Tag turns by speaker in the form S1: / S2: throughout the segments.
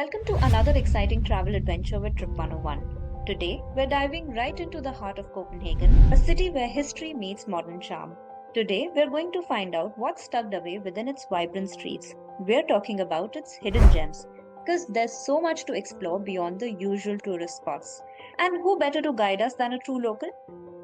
S1: Welcome to another exciting travel adventure with Trip 101. Today, we're diving right into the heart of Copenhagen, a city where history meets modern charm. Today, we're going to find out what's tucked away within its vibrant streets. We're talking about its hidden gems, because there's so much to explore beyond the usual tourist spots. And who better to guide us than a true local?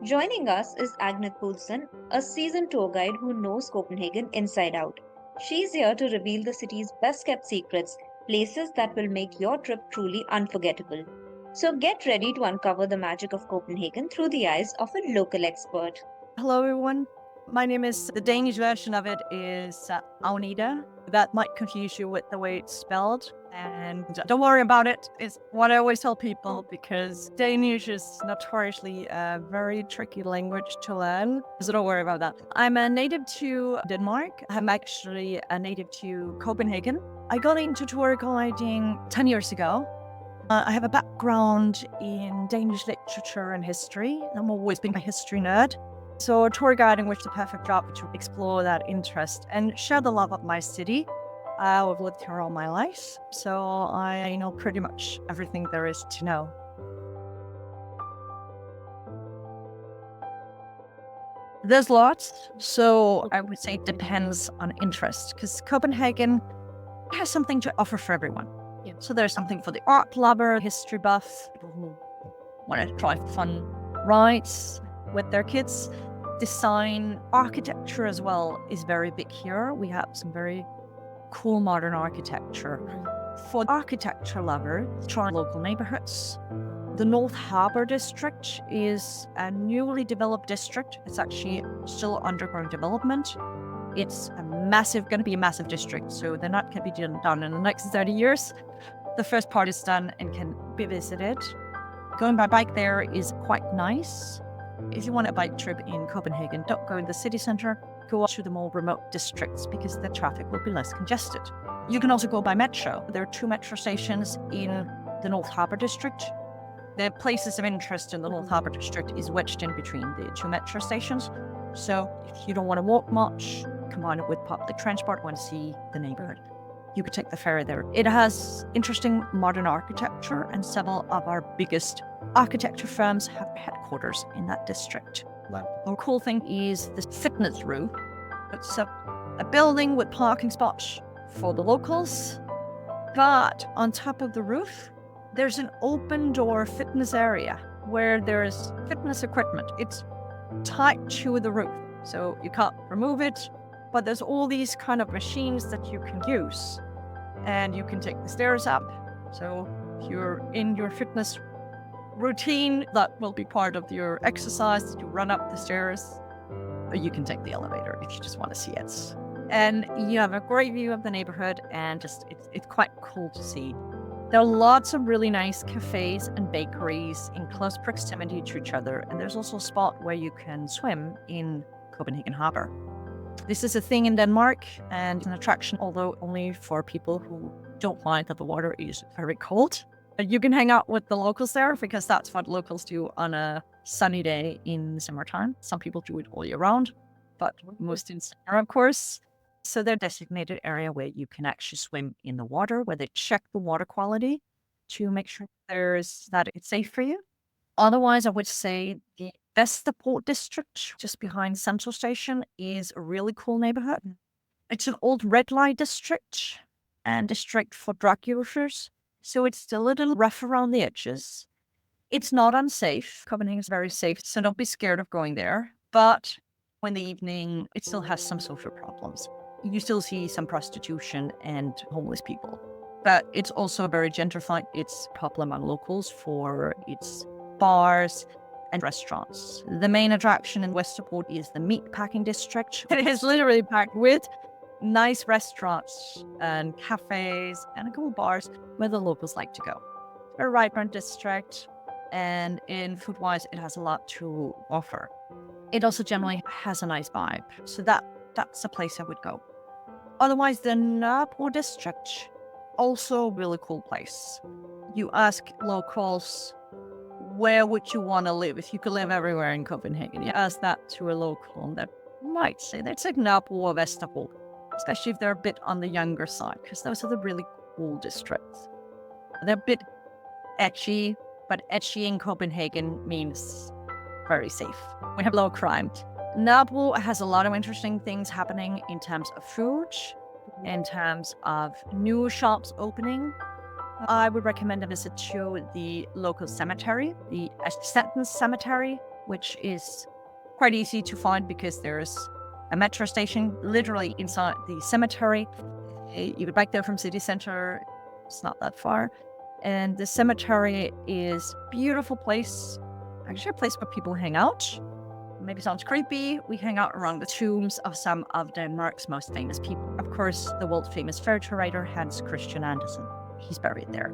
S1: Joining us is Agnethe, a seasoned tour guide who knows Copenhagen inside out. She's here to reveal the city's best kept secrets, places that will make your trip truly unforgettable. So get ready to uncover the magic of Copenhagen through the eyes of a local expert.
S2: Hello, everyone. My name is, the Danish version of it is Agnethe. That might confuse you with the way it's spelled. And don't worry about it. It's what I always tell people because Danish is notoriously a very tricky language to learn. So don't worry about that. I'm a native to Denmark. I'm actually a native to Copenhagen. I got into tour guiding 10 years ago. I have a background in Danish literature and history. I've always been a history nerd. So tour guiding was the perfect job to explore that interest and share the love of my city. I've lived here all my life, so I know pretty much everything there is to know. There's lots, so I would say it depends on interest, because Copenhagen has something to offer for everyone. Yeah. So there's something for the art lover, history buff, people who want to try fun rides with their kids. Design, architecture as well is very big here. We have some very cool modern architecture. For architecture lovers, try local neighborhoods. The North Harbour District is a newly developed district. It's actually still undergoing development. It's going to be a massive district, so they're not going to be done in the next 30 years. The first part is done and can be visited. Going by bike there is quite nice. If you want a bike trip in Copenhagen, don't go in the city center. Go to the more remote districts because the traffic will be less congested. You can also go by metro. There are 2 metro stations in the North Harbour District. The places of interest in the North Harbour District is wedged in between the 2 metro stations. So if you don't want to walk much, combine it with public transport, want to see the neighborhood, you could take the ferry there. It has interesting modern architecture, and several of our biggest architecture firms have headquarters in that district. Wow. The cool thing is the fitness room. It's a building with parking spots for the locals, but on top of the roof, there's an open door fitness area where there's fitness equipment. It's tied to the roof, so you can't remove it, but there's all these kind of machines that you can use, and you can take the stairs up. So if you're in your fitness routine, that will be part of your exercise. You run up the stairs, or you can take the elevator if you just want to see it. And you have a great view of the neighborhood, and it's quite cool to see. There are lots of really nice cafes and bakeries in close proximity to each other, and there's also a spot where you can swim in Copenhagen Harbor. This is a thing in Denmark and an attraction, although only for people who don't mind that the water is very cold. You can hang out with the locals there because that's what locals do on a sunny day in summertime. Some people do it all year round, but most in summer, of course. So they're a designated area where you can actually swim in the water, where they check the water quality to make sure that it's safe for you. Otherwise, I would say the Vesterbro district, just behind Central Station, is a really cool neighborhood. It's an old red light district and district for drug users. So it's still a little rough around the edges. It's not unsafe. Copenhagen is very safe, so don't be scared of going there. But in the evening, it still has some social problems. You still see some prostitution and homeless people. But it's also very gentrified. It's popular among locals for its bars and restaurants. The main attraction in Vesterbro is the meatpacking district. It is literally packed with nice restaurants and cafes and cool bars where the locals like to go. A vibrant district, and in food-wise, it has a lot to offer. It also generally has a nice vibe, so that's a place I would go. Otherwise, the Nørrebro district, also a really cool place. You ask locals, where would you want to live if you could live everywhere in Copenhagen? You ask that to a local, and they might say that's like Nørrebro or Vesterbro, especially if they're a bit on the younger side, because those are the really cool districts. They're a bit edgy, but edgy in Copenhagen means very safe. We have low crime. Nørrebro has a lot of interesting things happening in terms of food, in terms of new shops opening. I would recommend a visit to the local cemetery, the Assistens Cemetery, which is quite easy to find because there's a metro station literally inside the cemetery. You could bike there from city center. It's not that far. And the cemetery is a beautiful place, actually a place where people hang out. Maybe sounds creepy. We hang out around the tombs of some of Denmark's most famous people. Of course, the world famous fairy writer Hans Christian Andersen. He's buried there.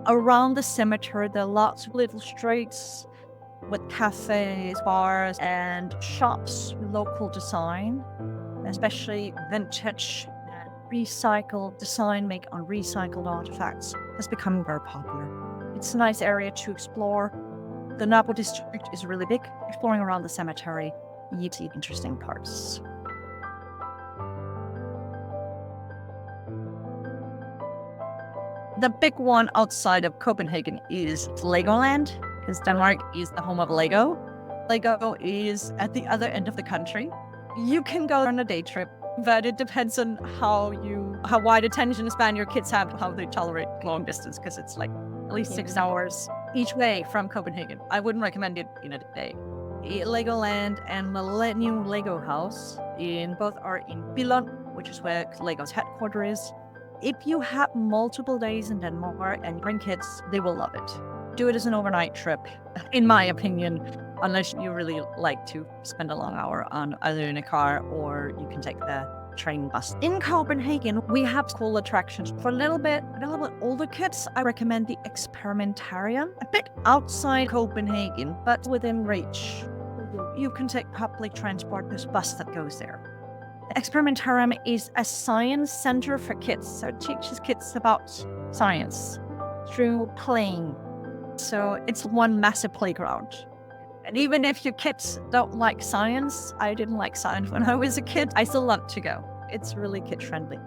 S2: Around the cemetery, there are lots of little streets with cafes, bars, and shops with local design, especially vintage and recycled design made on recycled artifacts has become very popular. It's a nice area to explore. The North Harbour District is really big. Exploring around the cemetery, you see interesting parts. The big one outside of Copenhagen is Legoland, because Denmark is the home of Lego. Lego is at the other end of the country. You can go on a day trip, but it depends on how wide attention span your kids have, how they tolerate long distance, because it's like at least 6 hours each way from Copenhagen. I wouldn't recommend it in a day. Legoland and Millennium Lego House both are in Billund, which is where Lego's headquarters is. If you have multiple days in Denmark and you bring kids, they will love it. Do it as an overnight trip, in my opinion, unless you really like to spend a long hour on either in a car or you can take the train bus. In Copenhagen, we have cool attractions. For a little bit older kids, I recommend the Experimentarium, a bit outside Copenhagen, but within reach. You can take public transport, there's a bus that goes there. The Experimentarium is a science center for kids, so it teaches kids about science through playing. So it's one massive playground. And even if your kids don't like science, I didn't like science when I was a kid, I still love to go. It's really kid-friendly.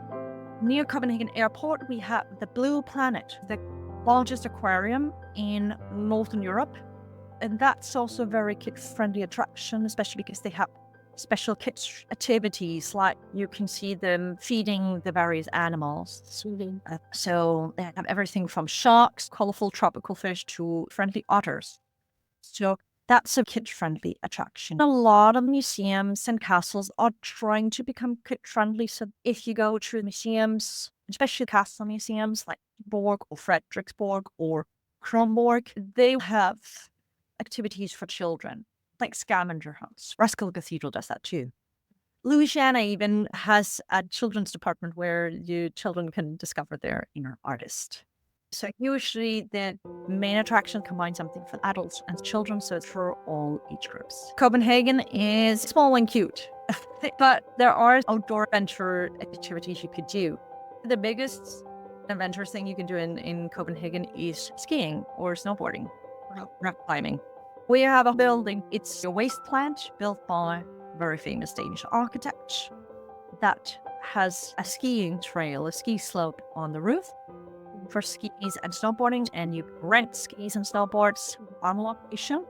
S2: Near Copenhagen Airport, we have the Blue Planet, the largest aquarium in Northern Europe. And that's also a very kid-friendly attraction, especially because they have special kids activities, like you can see them feeding the various animals. So they have everything from sharks, colorful tropical fish, to friendly otters. So that's a kid-friendly attraction. A lot of museums and castles are trying to become kid-friendly. So if you go to museums, especially castle museums like Borg or Frederiksborg or Kronborg, they have activities for children, like scavenger hunts. Roskilde Cathedral does that too. Louisiana even has a children's department where you children can discover their inner artist. So usually the main attraction combines something for adults and children, so it's for all age groups. Copenhagen is small and cute, but there are outdoor adventure activities you could do. The biggest adventure thing you can do in Copenhagen is skiing or snowboarding, rock climbing. We have a building. It's a waste plant built by a very famous Danish architect that has a skiing trail, a ski slope on the roof for skis and snowboarding, and you rent skis and snowboards on location,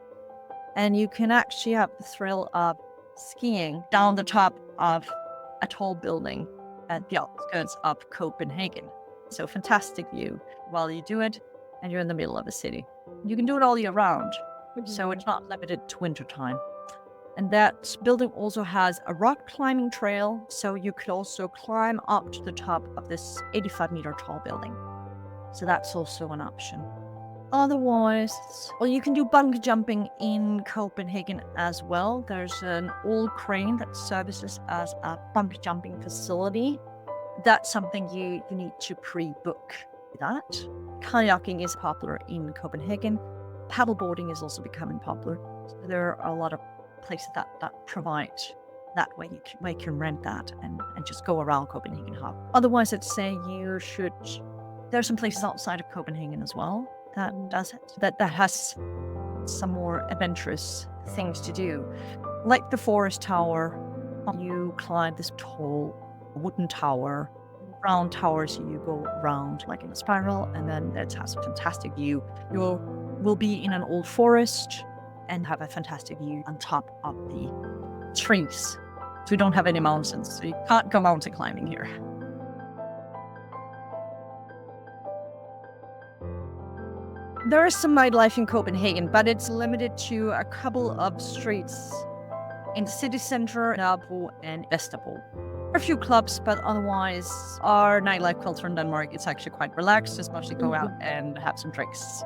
S2: and you can actually have the thrill of skiing down the top of a tall building at the outskirts of Copenhagen. So fantastic view while you do it, and you're in the middle of a city. You can do it all year round, so it's not limited to wintertime. And that building also has a rock climbing trail, so you could also climb up to the top of this 85-meter tall building. So that's also an option. Otherwise, well, you can do bungee jumping in Copenhagen as well. There's an old crane that services as a bungee jumping facility. That's something you need to pre-book that. Kayaking is popular in Copenhagen. Paddleboarding is also becoming popular. So there are a lot of places that provide that way you can rent that and just go around Copenhagen Hub. Otherwise, I'd say there are some places outside of Copenhagen as well that does it, that has some more adventurous things to do. Like the Forrest Tower, you climb this tall wooden tower round towers. You go round like in a spiral, and then it has a fantastic view. You will be in an old forest and have a fantastic view on top of the trees. So we don't have any mountains, so you can't go mountain climbing here. There is some nightlife in Copenhagen, but it's limited to a couple of streets in the city center, Nørrebro and Vesterbro. A few clubs, but otherwise our nightlife culture in Denmark is actually quite relaxed. Just mostly go out and have some drinks.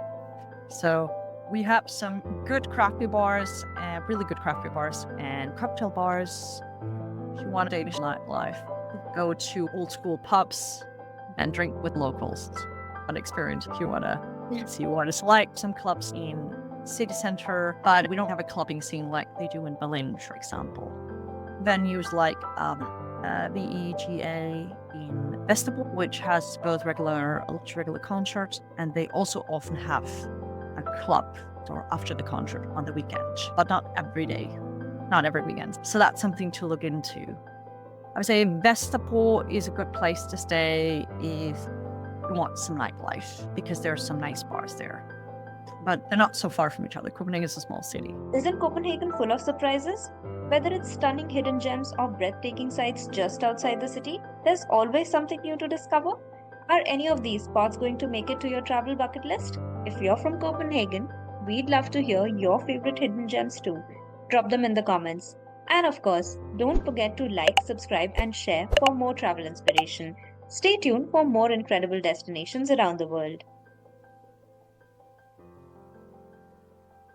S2: So we have some good craft beer bars, really good craft beer bars and cocktail bars. If you want a Danish nightlife, go to old school pubs and drink with locals. An experience if you want to. So you want to select some clubs in city center, but we don't have a clubbing scene like they do in Berlin, for example. Venues like VEGA in Vesterbro, which has both regular concerts, and they also often have a club or after the concert on the weekend, but not every day, not every weekend. So that's something to look into. I would say Vesterbro is a good place to stay if you want some nightlife, because there are some nice bars there. But they're not so far from each other. Copenhagen is a small city.
S1: Isn't Copenhagen full of surprises? Whether it's stunning hidden gems or breathtaking sights just outside the city, there's always something new to discover. Are any of these spots going to make it to your travel bucket list? If you're from Copenhagen, we'd love to hear your favorite hidden gems too. Drop them in the comments. And of course, don't forget to like, subscribe, and share for more travel inspiration. Stay tuned for more incredible destinations around the world.